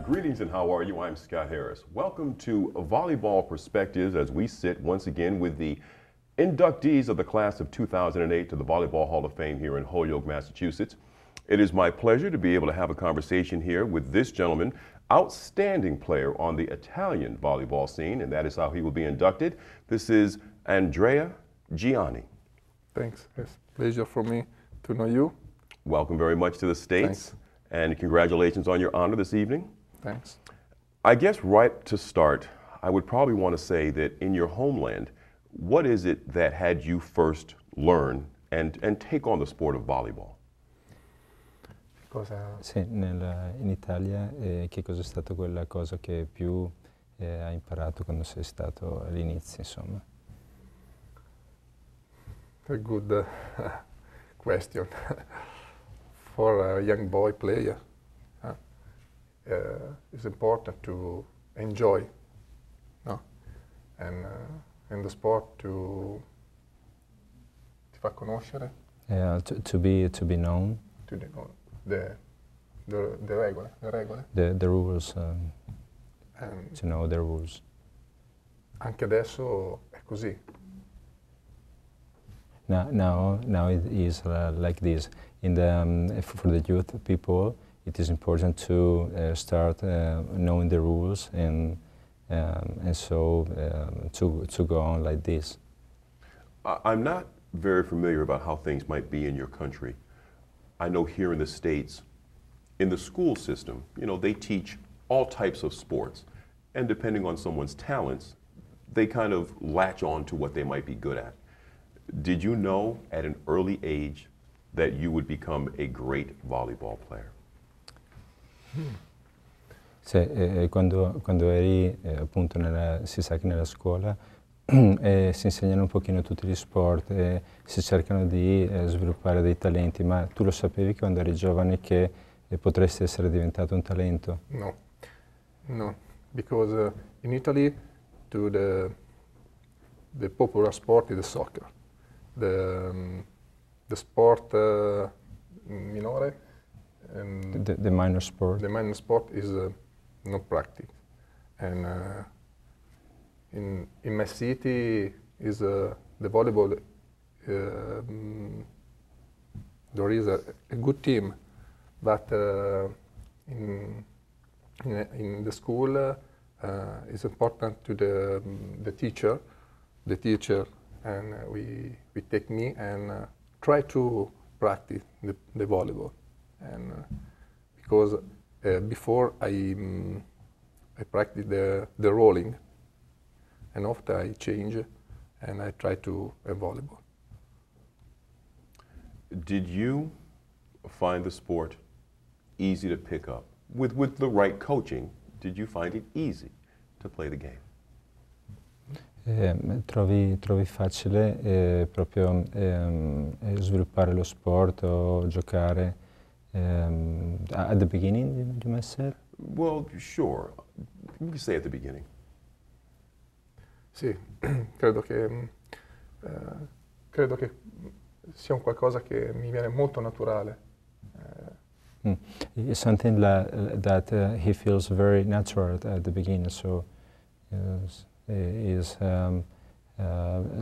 Greetings and how are you? I'm Scott Harris. Welcome to Volleyball Perspectives as we sit once again with the inductees of the class of 2008 to the Volleyball Hall of Fame here in Holyoke, Massachusetts. It is my pleasure to be able to have a conversation here with this gentleman, outstanding player on the Italian volleyball scene, and that is how he will be inducted. This is Andrea Giani. Thanks. It's a pleasure for me to know you. Welcome very much to the States. Thanks. And congratulations on your honor this evening. Thanks. I guess right to start, I would probably want to say that in your homeland, what is it that had you first learn and take on the sport of volleyball? Sì, in Italia che cosa è stata quella cosa che più hai imparato quando sei stato all'inizio, insomma? A good question. For a young boy player, it's important to enjoy, no? And in the sport to ti fa conoscere. To be known. To know the regole. The rules. And to know the rules. Anche adesso è così. Now it is like this. In the for the youth people, it is important to start knowing the rules and so to go on like this. I'm not very familiar about how things might be in your country. I know here in the States, in the school system, you know, they teach all types of sports, and depending on someone's talents, they kind of latch on to what they might be good at. Did you know at an early age that you would become a great volleyball player? Quando eri appunto si sa che nella scuola si insegnano un pochino tutti gli sport e si cercano di sviluppare dei talenti, ma tu lo sapevi quando eri giovane che potresti essere diventato un talento? No, because in Italy the popular sport is the soccer. The sport minore. The minor sport. The minor sport is not practiced, and in my city is the volleyball. There is a good team, but in the school it's important to the teacher, and we take me and try to practice the volleyball. And because before I practice the rolling, and after I change and I try to volleyball. Did you find the sport easy to pick up? With the right coaching, did you find it easy to play the game? Trovi facile proprio sviluppare lo sport o giocare at the beginning, you must say? Well, sure. You can say at the beginning. Sì, credo che sia un qualcosa che mi viene molto naturale. It's something that he feels very natural at the beginning, so is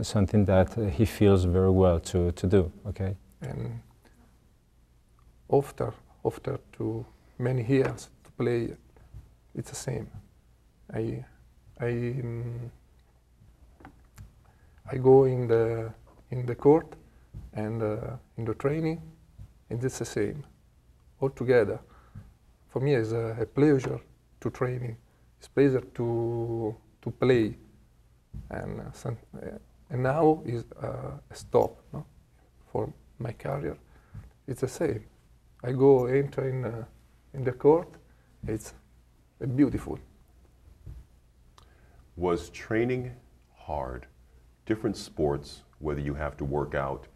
something that he feels very well to do, okay? And after too many years to play, it's the same. I go in the court and in the training, and it's the same. All together. For me, it's a pleasure to training. It's a pleasure to play, and now is a stop, no? For my career. It's the same. I go enter in the court. It's beautiful. Was training hard? Different sports, whether you have to work out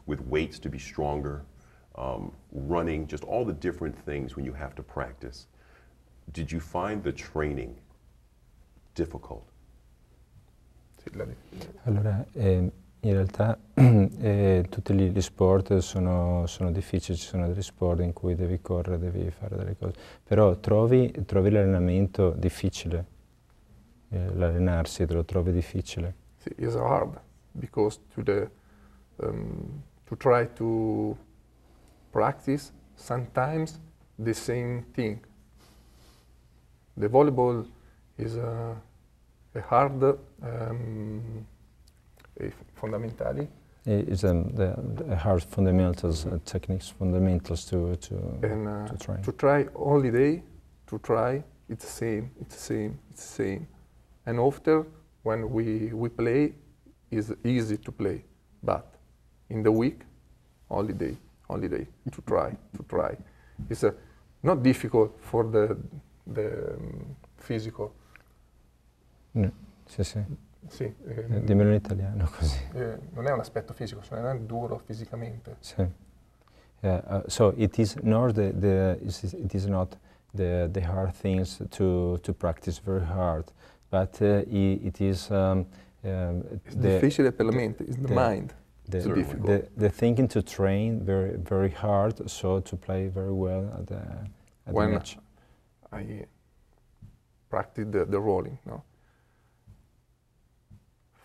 with weights to be stronger, running, just all the different things when you have to practice. Did you find the training difficult? Allora, In realtà tutti gli sport sono difficili, ci sono degli sport in cui devi correre, devi fare delle cose, però trovi l'allenamento difficile, l'allenarsi te lo trovi difficile. It's hard because to try to practice sometimes the same thing. The volleyball is a hard fundamentally. It's the hard fundamentals, techniques, fundamentals to try. To try all the day, to try, it's the same, it's the same, it's the same. And after, when we play, it's easy to play. But in the week, all the day, to try. It's not difficult for the physical. No. Sì. Sì, dimmelo in italiano così. Non è un aspetto fisico, non è duro fisicamente. Sì. So it is not it is not the hard things to practice very hard, but it is it's difficile per la mente, it's the mind. It's difficult. The thinking to train very hard, so to play very well at the match. I practice the rolling, no.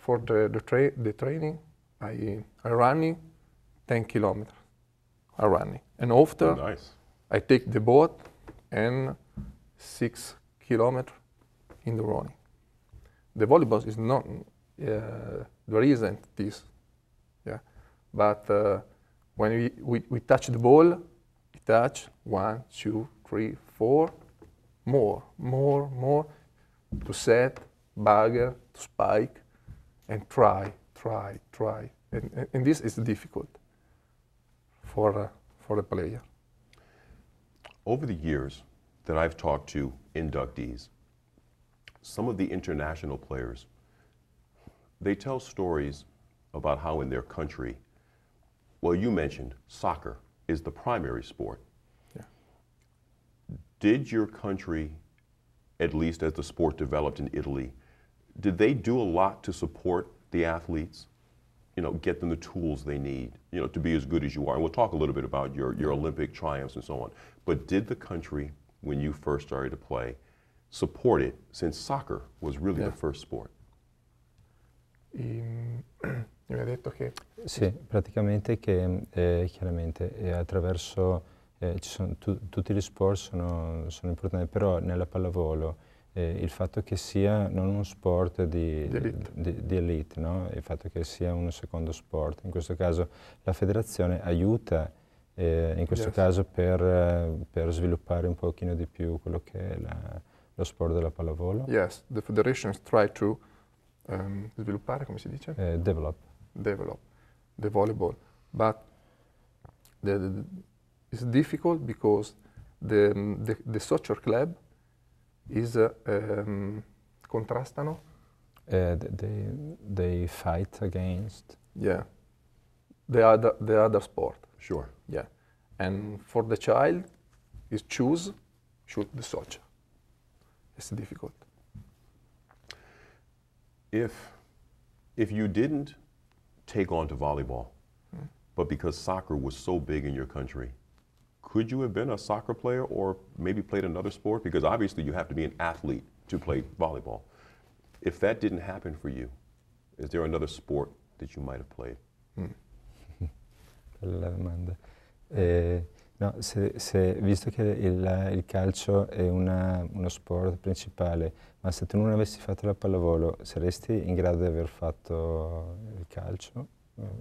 For the training, I running 10 kilometers. I running, and after I take the boat and 6 kilometers in the running. The volleyball is not there isn't this, yeah. But when we touch the ball, we touch 1, 2, 3, 4, more to set, bagger, to spike. And try. And this is difficult for a player. Over the years that I've talked to inductees, some of the international players, they tell stories about how in their country, well, you mentioned soccer is the primary sport. Yeah. Did your country, at least as the sport developed in Italy, did they do a lot to support the athletes, get them the tools they need, to be as good as you are? And we'll talk a little bit about your Olympic triumphs and so on. But did the country, when you first started to play, support it, since soccer was really the first sport? Mi ha detto che... Sì, praticamente che chiaramente attraverso, tutti gli sport sono importanti, però nella pallavolo il fatto che sia non uno sport di elite, no? Il fatto che sia un secondo sport. In questo caso la federazione aiuta in questo caso per sviluppare un pochino di più quello che è lo sport della pallavolo. Yes, the federations try to sviluppare, come si dice? Develop the volleyball, but it's difficult because the soccer club is contrastano. They fight against. Yeah, the other sport. Sure. Yeah, and for the child, is choose the soccer. It's difficult. If you didn't take on to volleyball, but because soccer was so big in your country, could you have been a soccer player or maybe played another sport? Because obviously you have to be an athlete to play volleyball. If that didn't happen for you, is there another sport that you might have played? Bella domanda. No, visto che il calcio è uno sport principale, ma se tu non avessi fatto la pallavolo, saresti in grado di aver fatto il calcio?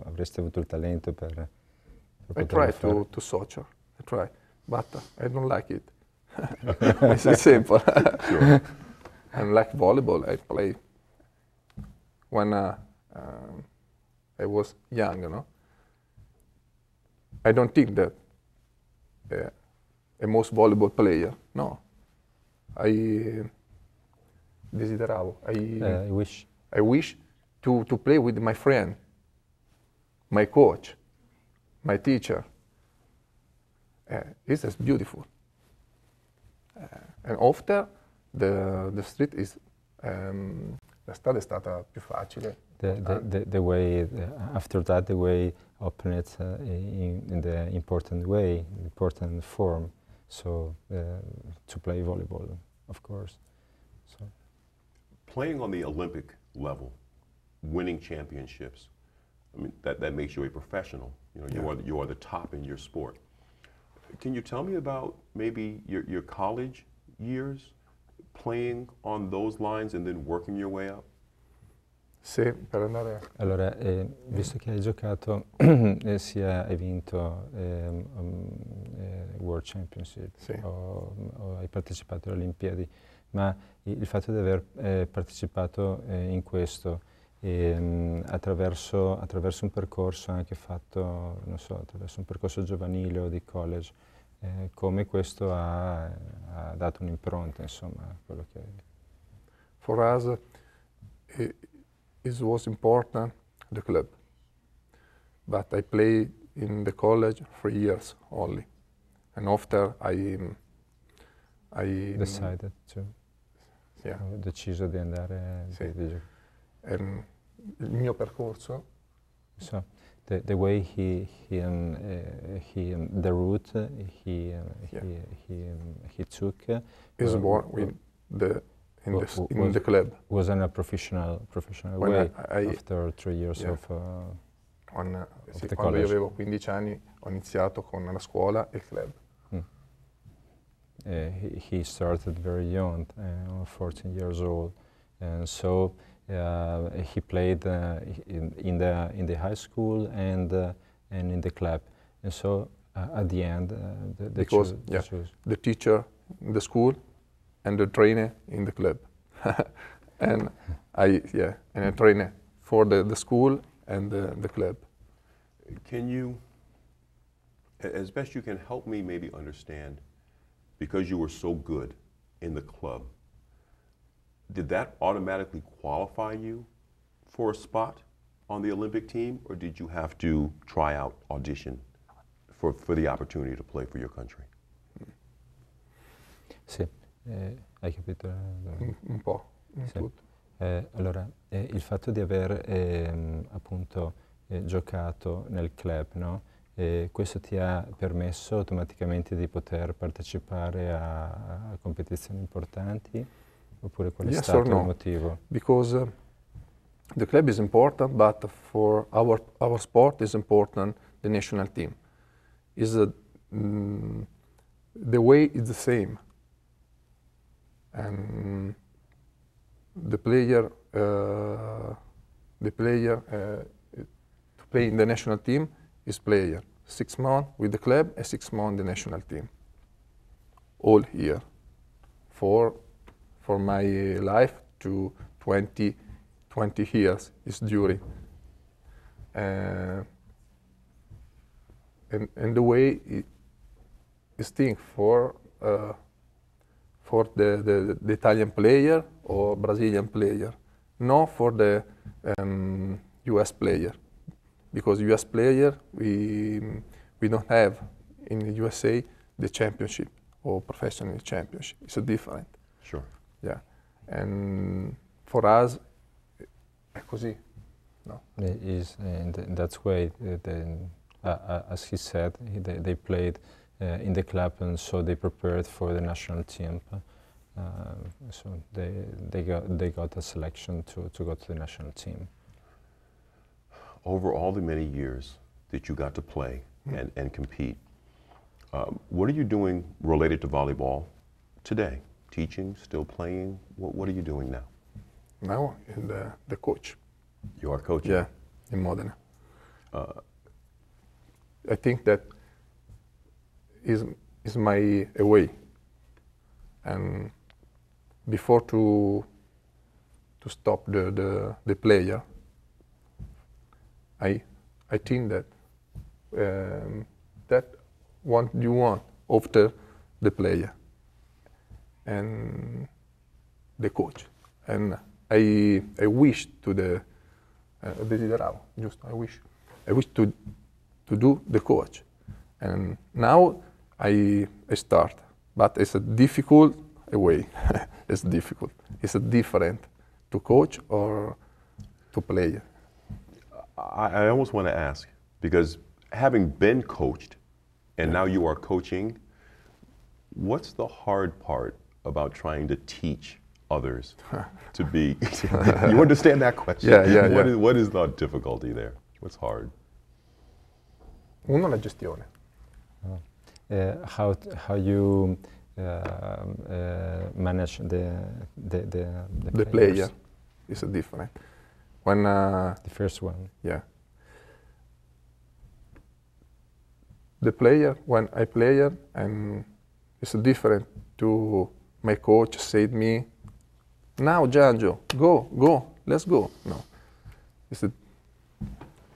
Avresti avuto il talento per I try to soccer. I try, but I don't like it. It's simple. Sure. I like volleyball. I play when I was young, I don't think that a most volleyball player. No, I desideravo. I wish. I wish to play with my friend, my coach, my teacher. This is beautiful. And after the street is la strada è stata più facile, the way after that the way open it in the important way, important form. So to play volleyball, of course. So playing on the Olympic level, winning championships, I mean that makes you a professional. You know, you are the top in your sport. Can you tell me about maybe your college years, playing on those lines and then working your way up? Sì, per andare. Allora, visto che hai giocato, sia hai vinto World Championship Sì. o hai partecipato alle Olimpiadi, ma il fatto di aver partecipato in questo attraverso un percorso anche fatto, non so, attraverso un percorso giovanile o di college, come questo ha dato un'impronta, insomma, a quello che... For us, it was important, the club. But I played in the college 3 years only. And after I decided to... Yeah. Ho deciso di andare... Sì. Di And il mio percorso... So, the way the route he took is born with in the club. Was in a professional When way I after 3 years of sì, the quando college. io avevo 15 anni ho iniziato con la scuola e il club. He started very young, 14 years old, and so he played in the high school and in the club, and so at the end the teacher in the school and the trainer in the club, and I trainer for the school and the club. Can you, as best you can, help me maybe understand, because you were so good in the club, did that automatically qualify you for a spot on the Olympic team, or did you have to try out, audition for the opportunity to play for your country? Sì, hai capito? Un po', Sì. tutto. Allora, il fatto di aver appunto giocato nel club, no? Questo ti ha permesso automaticamente di poter partecipare a competizioni importanti? Oppure qual è stato il motivo? Because the club is important, but for our sport is important the national team. The way is the same, and the player to play in the national team is player 6 months with the club and 6 months the national team. All here for my life to 20 years is during. And the way is think for the Italian player or Brazilian player, not for the US player, because US player we don't have in the USA the championship or professional championship. It's a different. Sure. Yeah, and for us, è così. No. It is, and that's why, as he said, they played in the club, and so they prepared for the national team. So they got a selection to go to the national team. Over all the many years that you got to play and compete, what are you doing related to volleyball today? Teaching, still playing? What are you doing now? Now, in the coach. You are coaching? Yeah, in Modena. I think that is my way. And before to stop the player, I think that that what you want after the player and the coach. And I wish to the desideravo, giusto? I wish to do the coach. And now I start, but it's a difficult way. It's difficult. It's a different to coach or to play. I almost want to ask, because having been coached and now you are coaching, what's the hard part about trying to teach others to be, you understand that question? Yeah. What is the difficulty there? What's hard? Uno, la gestione. How you manage the player is different. When the first one. Yeah. The player, when I play, and it's different to my coach said me, now Giangio, go, let's go. No.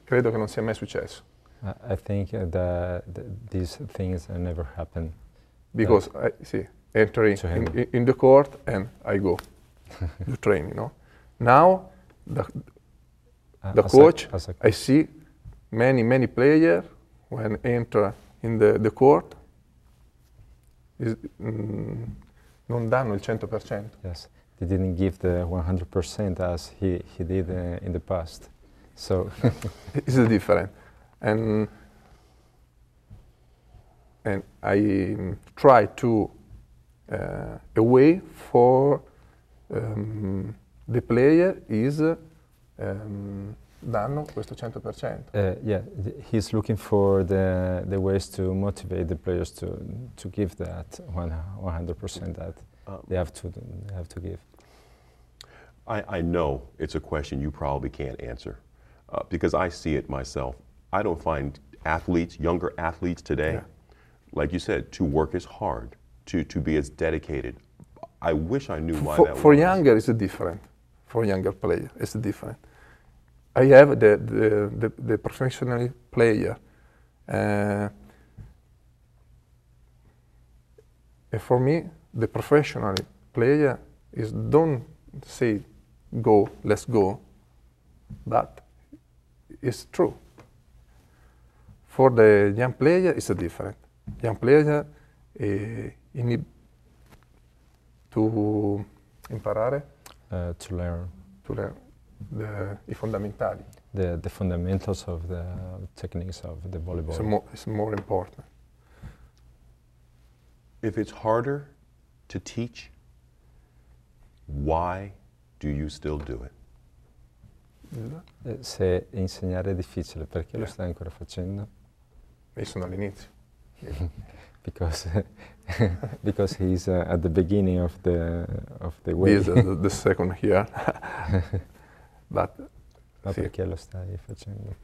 Credo che non sia mai successo. I think that these things never happen. Because I entering in the court and I go to training. No? Now the coach, I see many players when enter in the court non danno il 100%. Yes, they didn't give the 100% as he did in the past. So it's different. And I try to a way for the player is danno questo 100%. Yeah, he's looking for the ways to motivate the players to give that 100% that they have to give. I know it's a question you probably can't answer because I see it myself. I don't find athletes, younger athletes today, like you said, to work as hard, to be as dedicated. I wish I knew why that was. For younger, it's different. For younger player, it's different. I have the professional player, and for me, the professional player is don't say go, let's go, but it's true. For the young player, it's different. Young player, you need to imparare, to learn I fondamentali. The fundamentals of the techniques of the volleyball. It's more important. If it's harder to teach, why do you still do it? Se insegnare è difficile, perché lo stai ancora facendo? Io sono all'inizio. Because he's at the beginning of the way. This is the second year. Ma perché lo stai facendo?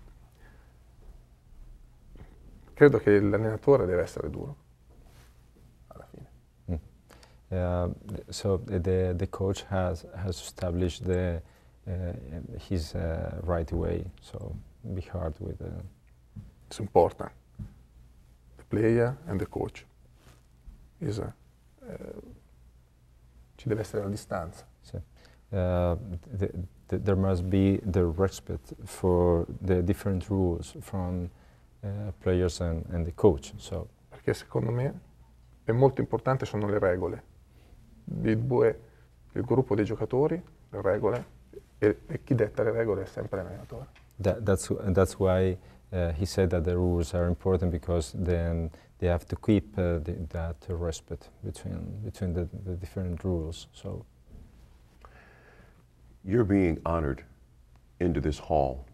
Credo che l'allenatore deve essere duro alla fine. So the coach has established his right way. So be hard with. It's important. The player and the coach ci deve essere la distanza. Sì. There must be the respect for the different rules from players and the coach. So. Perché secondo me è molto importante sono le regole. Il gruppo dei giocatori, le regole, e chi detta le regole è sempre l'allenatore. That's why he said that the rules are important, because then they have to keep that respect between the different rules. So. Your being honored into this hall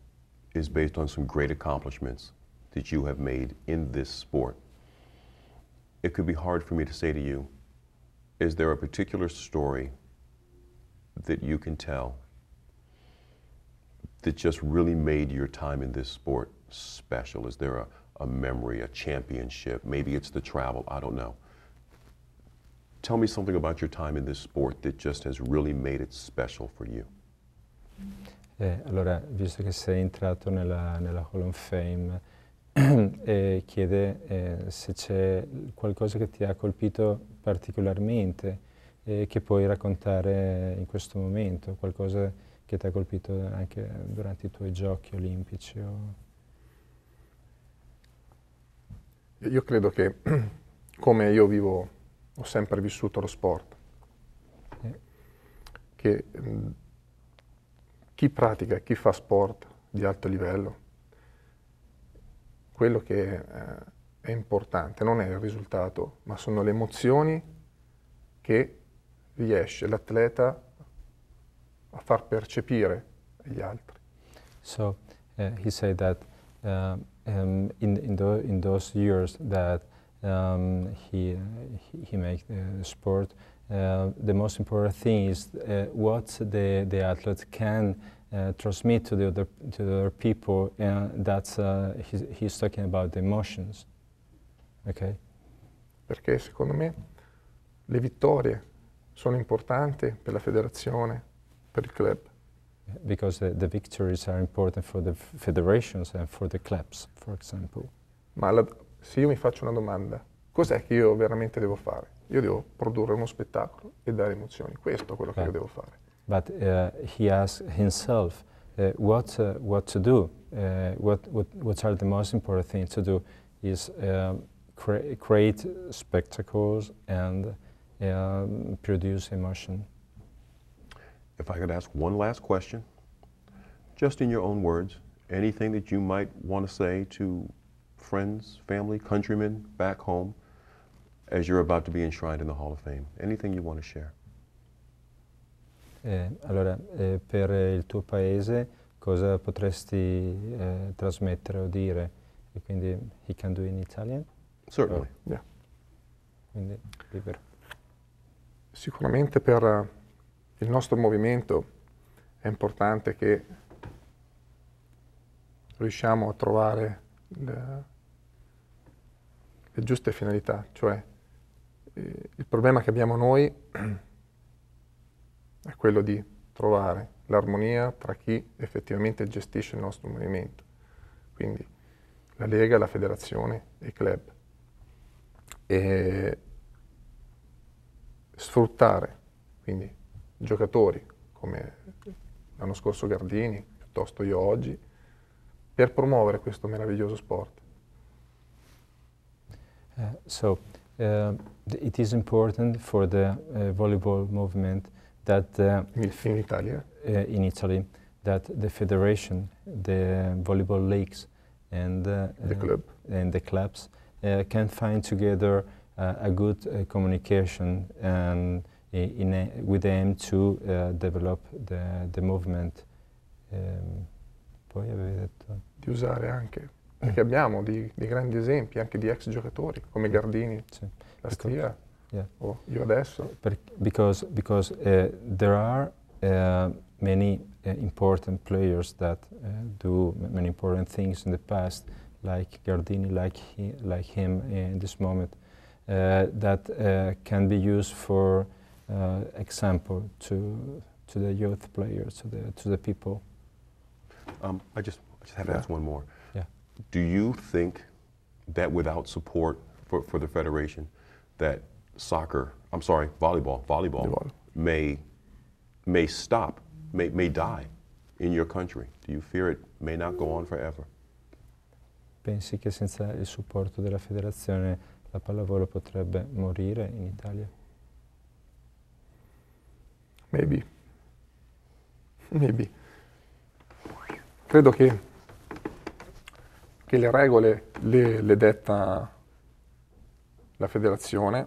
is based on some great accomplishments that you have made in this sport. It could be hard for me to say to you, is there a particular story that you can tell that just really made your time in this sport special? Is there a memory, a championship? Maybe it's the travel, I don't know. Tell me something about your time in this sport that just has really made it special for you. Allora, visto che sei entrato nella Hall of Fame, chiede se c'è qualcosa che ti ha colpito particolarmente che puoi raccontare in questo momento, qualcosa che ti ha colpito anche durante i tuoi giochi olimpici. Io credo che come io ho sempre vissuto lo sport, che chi pratica, chi fa sport di alto livello, quello che è importante non è il risultato, ma sono le emozioni che riesce l'atleta a far percepire agli altri. So he said that in those years that he makes sport, the most important thing is what the athlete can transmit to the other people, and that's he's talking about the emotions. Okay. Perché secondo me le vittorie sono importanti per la federazione, per il club. Because the victories are important for the federations and for the clubs, for example. Ma se io mi faccio una domanda, cos'è che io veramente devo fare? Io devo produrre uno spettacolo e dare emozioni, questo è quello che io devo fare. But he asks himself what to do. What are the most important things to do is create spectacles and produce emotion. If I could ask one last question, just in your own words, anything that you might want to say to friends, family, countrymen back home as you're about to be enshrined in the Hall of Fame? Anything you want to share? Allora, per il tuo paese cosa potresti trasmettere o dire? E quindi he can do in Italian? Certainly. Yeah. Quindi libero. Sicuramente per il nostro movimento è importante che riusciamo a trovare le giuste finalità, cioè il problema che abbiamo noi è quello di trovare l'armonia tra chi effettivamente gestisce il nostro movimento, quindi la Lega, la Federazione e i club, e sfruttare quindi giocatori come l'anno scorso Gardini, piuttosto io oggi, per promuovere questo meraviglioso sport. It is important for the volleyball movement that In Italia? In Italy, that the federation, the volleyball leagues, and the clubs can find together a good communication and with aim to develop the movement. Poi avevi detto Di usare anche, perché abbiamo dei grandi esempi anche di ex giocatori come Gardini, sì. la Stia, Yeah. o io adesso. Because there are many important players that do many important things in the past, like Gardini, like him in this moment, that can be used for example to the youth players, to the people. I just have to ask one more. Yeah. Do you think that without support for the federation, that volleyball may stop, may die in your country? Do you fear it may not go on forever? Pensi che senza il supporto della federazione la pallavolo potrebbe morire in Italia? Maybe. Credo che le regole le detta la federazione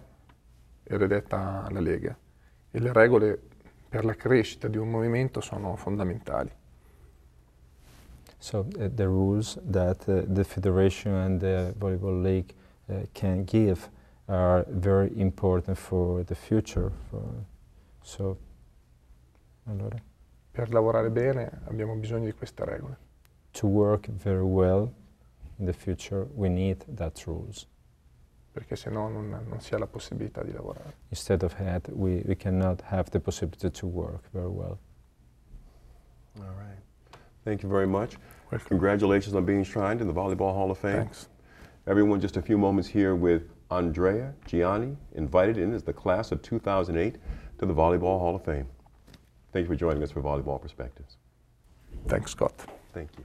e le detta la Lega, e le regole per la crescita di un movimento sono fondamentali. So the rules that the federation and the volleyball league can give are very important for the future. Allora, Per lavorare bene abbiamo bisogno di queste regole. to work very well in the future, we need that rules. Perché se no non si ha la possibilità di lavorare. Instead of that, we cannot have the possibility to work very well. All right. Thank you very much. Welcome. Congratulations on being enshrined in the Volleyball Hall of Fame. Thanks. Everyone, just a few moments here with Andrea Giani, invited in as the class of 2008 to the Volleyball Hall of Fame. Thank you for joining us for Volleyball Perspectives. Thanks, Scott. Thank you.